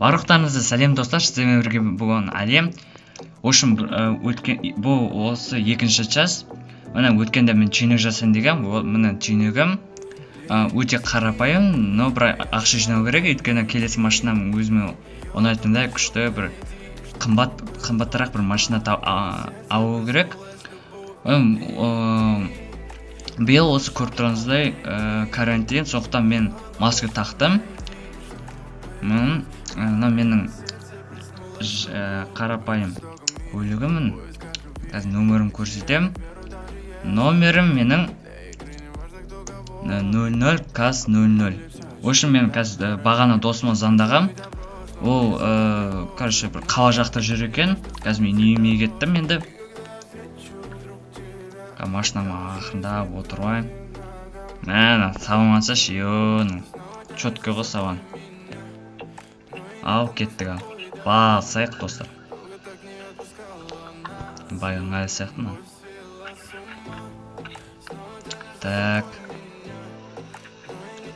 Барлықтарыңызға сәлем достар, сіздермен бірге бүгін әлем. Ошын осы екінші час. Мына өткенде мен түйнек жасайын деген. Мына түйнегім өте қарапайым, но бір ақша жинау керек, өйткені келесі машинам өзіме ұнайтындай күшті бір қымбаттырақ бір машина алу керек. Биыл осы көріп тұрғаныңыздай карантин, сондықтан мен маска тақтым. Мына менің қарапайым көлігімін. Қазір нөмірім көрсетем. Номерім менің 00 каз 00. Ошын мен қазір бағана досыма звондағам. Ол короче бір қала жақта жүр екен. Қазір мен үйіме кеттім енді. Машинама ақырындап отырайын. Мәна сабамаса шион. Чөткі ғой сабан. Ал кеттік ал. Басайық достар. Байыңа сияқты ма? Так.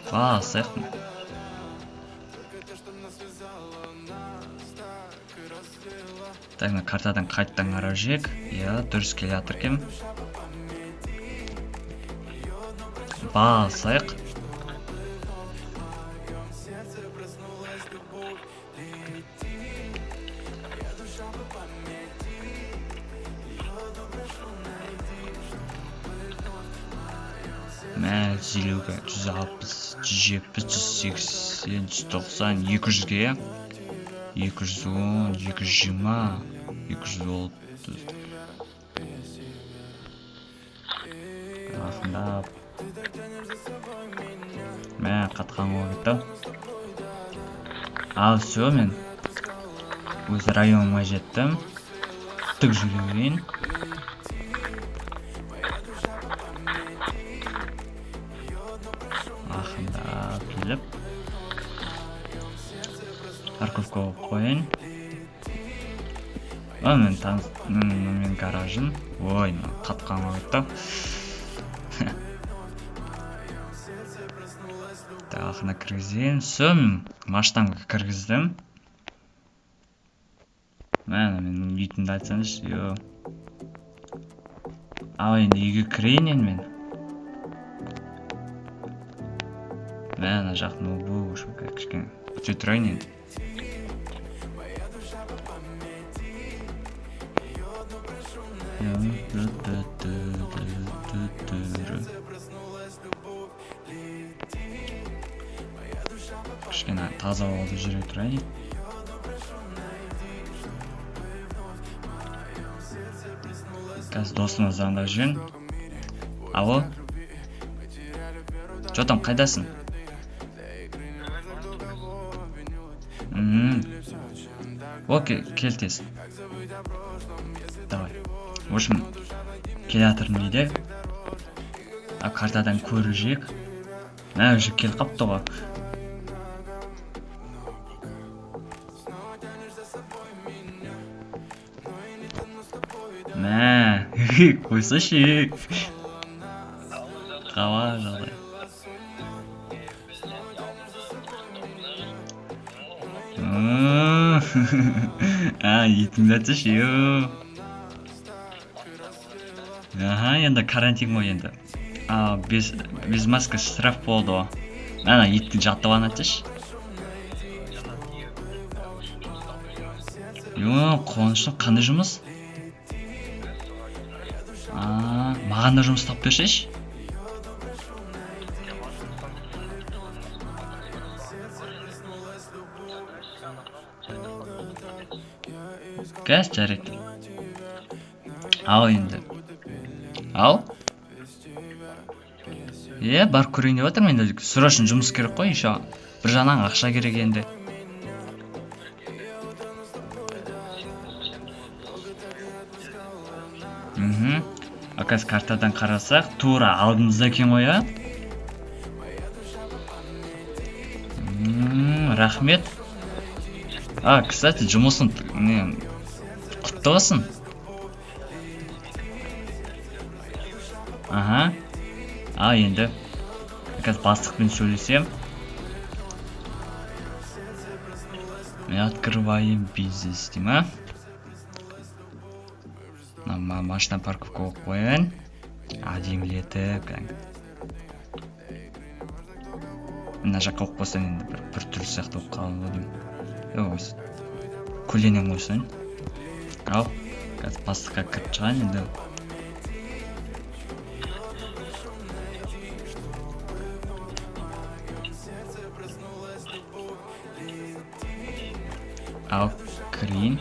Басайық ма? Так, на картадан қайттан қарап жек. Я дұрыс келе жатыр екен. Басайық. Мә, 150-ге, 160, 170, 180, 190, 200-ге, 210, 220, 230. Ақындап. Мә, қатқан оғыты. Ал, все, мен өз районыма жеттім. Түк жүрейін. Ақындап келіп. Парковка қойын. Мен гаражым. Ой, қатқан оғыты. Ақына кіргізейін. Сөм машинамға кіргіздім. Мәні менің үйтімді айтсаңыз. Ал енді үйге кірейін мен. Мәні жақ ноутбук кішкене өте тұрайын енді. Кішкене таза олды жүре тұрайын. Қазір досыма звондап жүрген. Алло? Че там, қайдасың? Окей, кел тез. Давай. В общем, келе жатырмын дейді. Картадан көріп жек. Мә, уже кел қапты ғой. Мә, қойсашы. Қала жағдай. Етімді атышы. Енді карантин ғой енді. Без маска штраф болды. Мәна еттің жаттыған атыш. Қуаныштың қандай жұмыс? Маған да жұмыс тап бершеш? Кәс жарайды. Ал енді. Ал? Бар көрейін деп жатырмын енді. Срочно жұмыс керек қой, еще бір жағынан ақша керек енді. Қазір картадан қарасақ, тура алдымызда екен ғой, а? Рахмет. Кстати, жұмысын құтты болсын. Енді қазір бастықпен сөйлесем. Мы открываем бизнес, Дима. Нам машина парковка қойын. Әдемілетіп, мына жаққа қойып қойсаң енді бір түрлі сияқты болып қалады деймін. Осы көлденең қойсаң. Ал, қазір бастыққа кіріп шығайын енді. Ал, кірейін.